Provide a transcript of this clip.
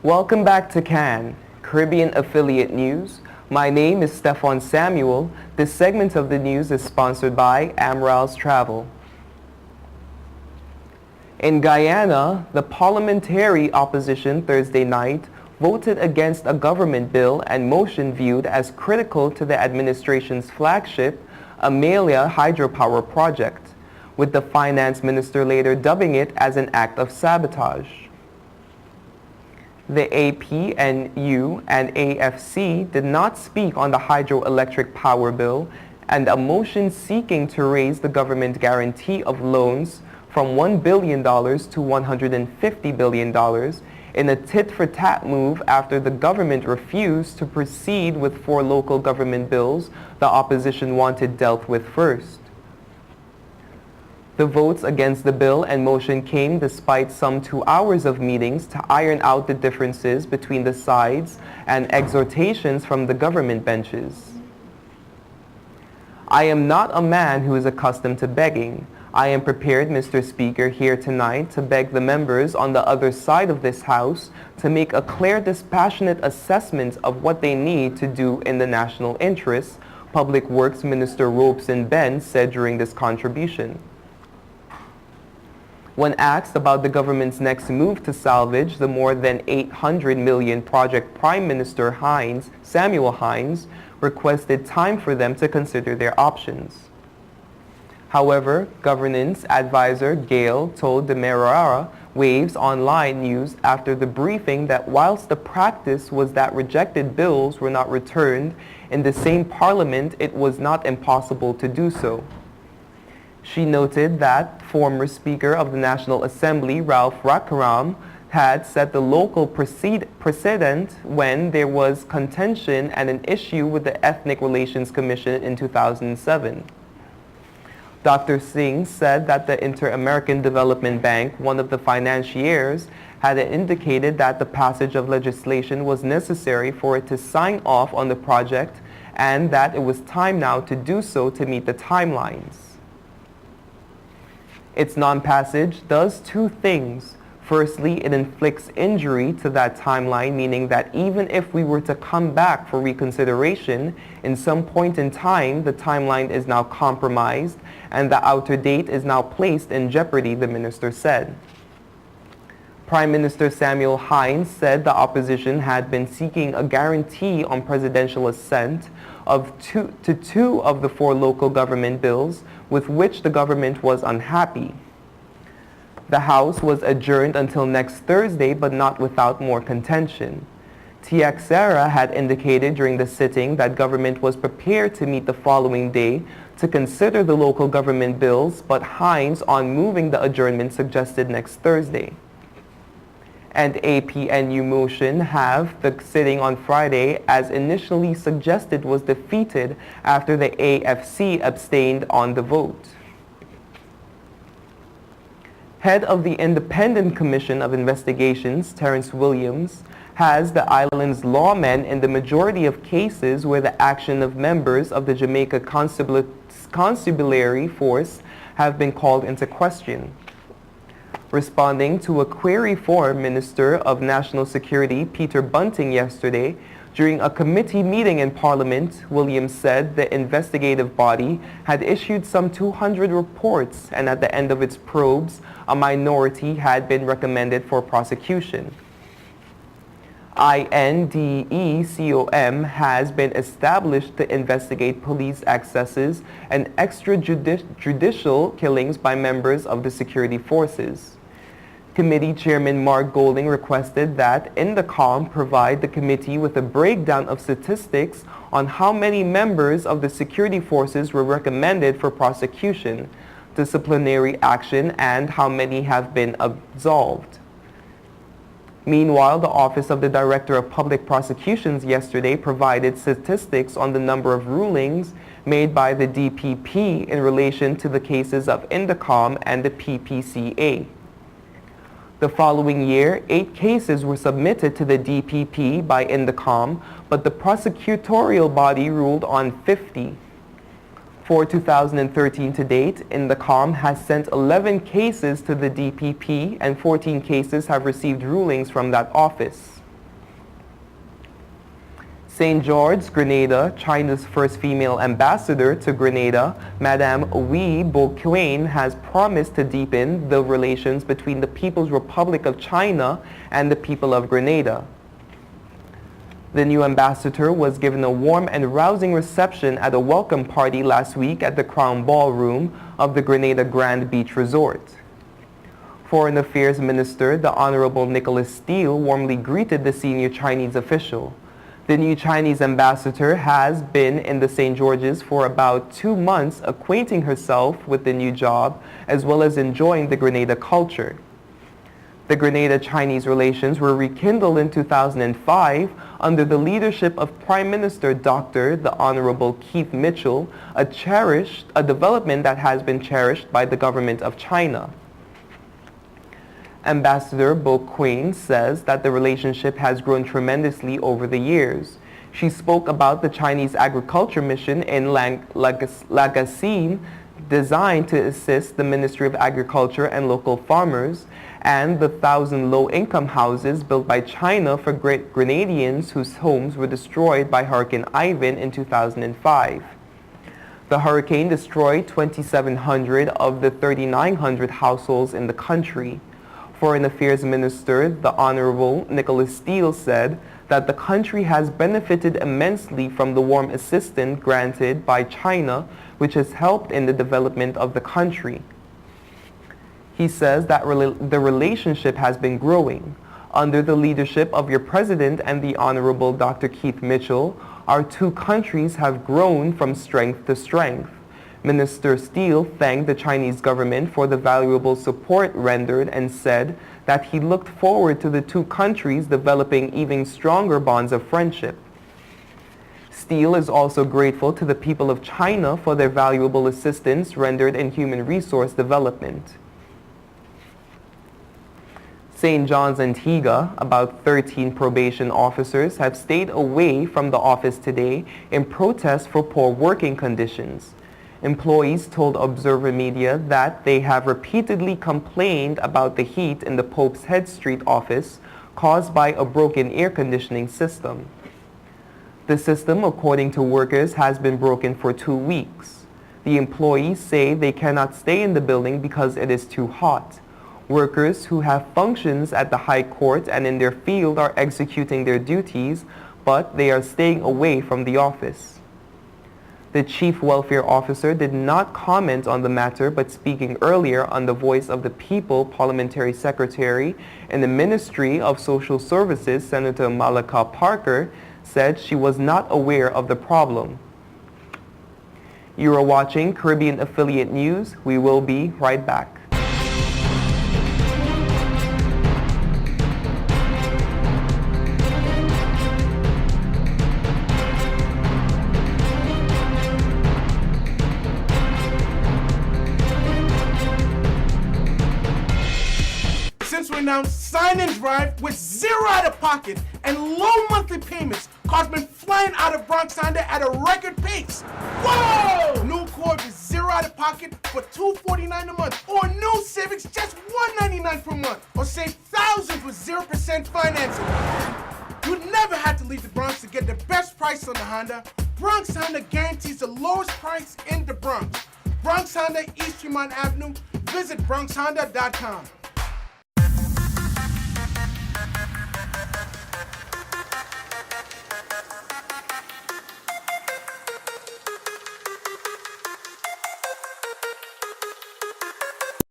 Welcome back to CAN, Caribbean Affiliate News. My name is Stefan Samuel. This segment of the news is sponsored by Amrals Travel. In Guyana, the parliamentary opposition Thursday night voted against a government bill and motion viewed as critical to the administration's flagship, Amelia hydropower project, with the finance minister later dubbing it as an act of sabotage. The APNU and AFC did not speak on the hydroelectric power bill and a motion seeking to raise the government guarantee of loans from $1 billion to $150 billion in a tit-for-tat move after the government refused to proceed with 4 local government bills the opposition wanted dealt with first. The votes against the bill and motion came despite some 2 hours of meetings to iron out the differences between the sides and exhortations from the government benches. I am not a man who is accustomed to begging. I am prepared, Mr. Speaker, here tonight to beg the members on the other side of this House to make a clear, dispassionate assessment of what they need to do in the national interest, Public Works Minister Robeson Ben said during this contribution. When asked about the government's next move to salvage the more than $800 million project, Prime Minister Samuel Hines, requested time for them to consider their options. However, governance advisor Gail told Demerara Waves Online News after the briefing that whilst the practice was that rejected bills were not returned in the same parliament, it was not impossible to do so. She noted that former Speaker of the National Assembly, Ralph Rakaram, had set the local precedent when there was contention and an issue with the Ethnic Relations Commission in 2007. Dr. Singh said that the Inter-American Development Bank, one of the financiers, had indicated that the passage of legislation was necessary for it to sign off on the project and that it was time now to do so to meet the timelines. Its non-passage does 2 things. Firstly, it inflicts injury to that timeline, meaning that even if we were to come back for reconsideration, in some point in time, the timeline is now compromised and the outer date is now placed in jeopardy, the minister said. Prime Minister Samuel Hines said the opposition had been seeking a guarantee on presidential assent to 2 of the 4 local government bills with which the government was unhappy. The House was adjourned until next Thursday, but not without more contention. Tiaxera had indicated during the sitting that government was prepared to meet the following day to consider the local government bills, but Hines, on moving the adjournment, suggested next Thursday. And APNU motion have the sitting on Friday as initially suggested was defeated after the AFC abstained on the vote. Head of the Independent Commission of Investigations, Terrence Williams, has the island's lawmen in the majority of cases where the action of members of the Jamaica Constabulary Force have been called into question. Responding to a query for Minister of National Security Peter Bunting yesterday, during a committee meeting in Parliament, Williams said the investigative body had issued some 200 reports and at the end of its probes, a minority had been recommended for prosecution. INDECOM has been established to investigate police excesses and extrajudicial killings by members of the security forces. Committee Chairman Mark Golding requested that INDECOM provide the committee with a breakdown of statistics on how many members of the security forces were recommended for prosecution, disciplinary action, and how many have been absolved. Meanwhile, the Office of the Director of Public Prosecutions yesterday provided statistics on the number of rulings made by the DPP in relation to the cases of INDECOM and the PPCA. The following year, 8 cases were submitted to the DPP by INDECOM, but the prosecutorial body ruled on 50. For 2013 to date, INDECOM has sent 11 cases to the DPP and 14 cases have received rulings from that office. St. George, Grenada, China's first female ambassador to Grenada, Madame Wee Bo-Kuen, has promised to deepen the relations between the People's Republic of China and the people of Grenada. The new ambassador was given a warm and rousing reception at a welcome party last week at the Crown Ballroom of the Grenada Grand Beach Resort. Foreign Affairs Minister, the Honorable Nicholas Steele, warmly greeted the senior Chinese official. The new Chinese ambassador has been in the St. George's for about 2 months, acquainting herself with the new job as well as enjoying the Grenada culture. The Grenada-Chinese relations were rekindled in 2005 under the leadership of Prime Minister Dr. the Honorable Keith Mitchell, a development that has been cherished by the government of China. Ambassador Bo-Kuen says that the relationship has grown tremendously over the years. She spoke about the Chinese agriculture mission in Lagasin, designed to assist the Ministry of Agriculture and local farmers, and the 1,000 low-income houses built by China for Grenadians whose homes were destroyed by Hurricane Ivan in 2005. The hurricane destroyed 2,700 of the 3,900 households in the country. Foreign Affairs Minister, the Honorable Nicholas Steele, said that the country has benefited immensely from the warm assistance granted by China, which has helped in the development of the country. He says that the relationship has been growing. Under the leadership of your President and the Honorable Dr. Keith Mitchell, our two countries have grown from strength to strength. Minister Steele thanked the Chinese government for the valuable support rendered and said that he looked forward to the two countries developing even stronger bonds of friendship. Steele is also grateful to the people of China for their valuable assistance rendered in human resource development. St. John's, Antigua, about 13 probation officers have stayed away from the office today in protest for poor working conditions. Employees told Observer Media that they have repeatedly complained about the heat in the Pope's Head Street office caused by a broken air conditioning system. The system, according to workers, has been broken for 2 weeks. The employees say they cannot stay in the building because it is too hot. Workers who have functions at the High Court and in their field are executing their duties, but they are staying away from the office. The Chief Welfare Officer did not comment on the matter, but speaking earlier on the Voice of the People Parliamentary Secretary in the Ministry of Social Services, Senator Malaka Parker, said she was not aware of the problem. You are watching Caribbean Affiliate News. We will be right back. Since we announced Sign and Drive with zero out-of-pocket and low monthly payments, cars been flying out of Bronx Honda at a record pace. Whoa! New Accord with zero out-of-pocket for $249 a month, or new Civics just $199 per month, or save thousands with 0% financing. You never had to leave the Bronx to get the best price on the Honda. Bronx Honda guarantees the lowest price in the Bronx. Bronx Honda, East Tremont Avenue. Visit BronxHonda.com.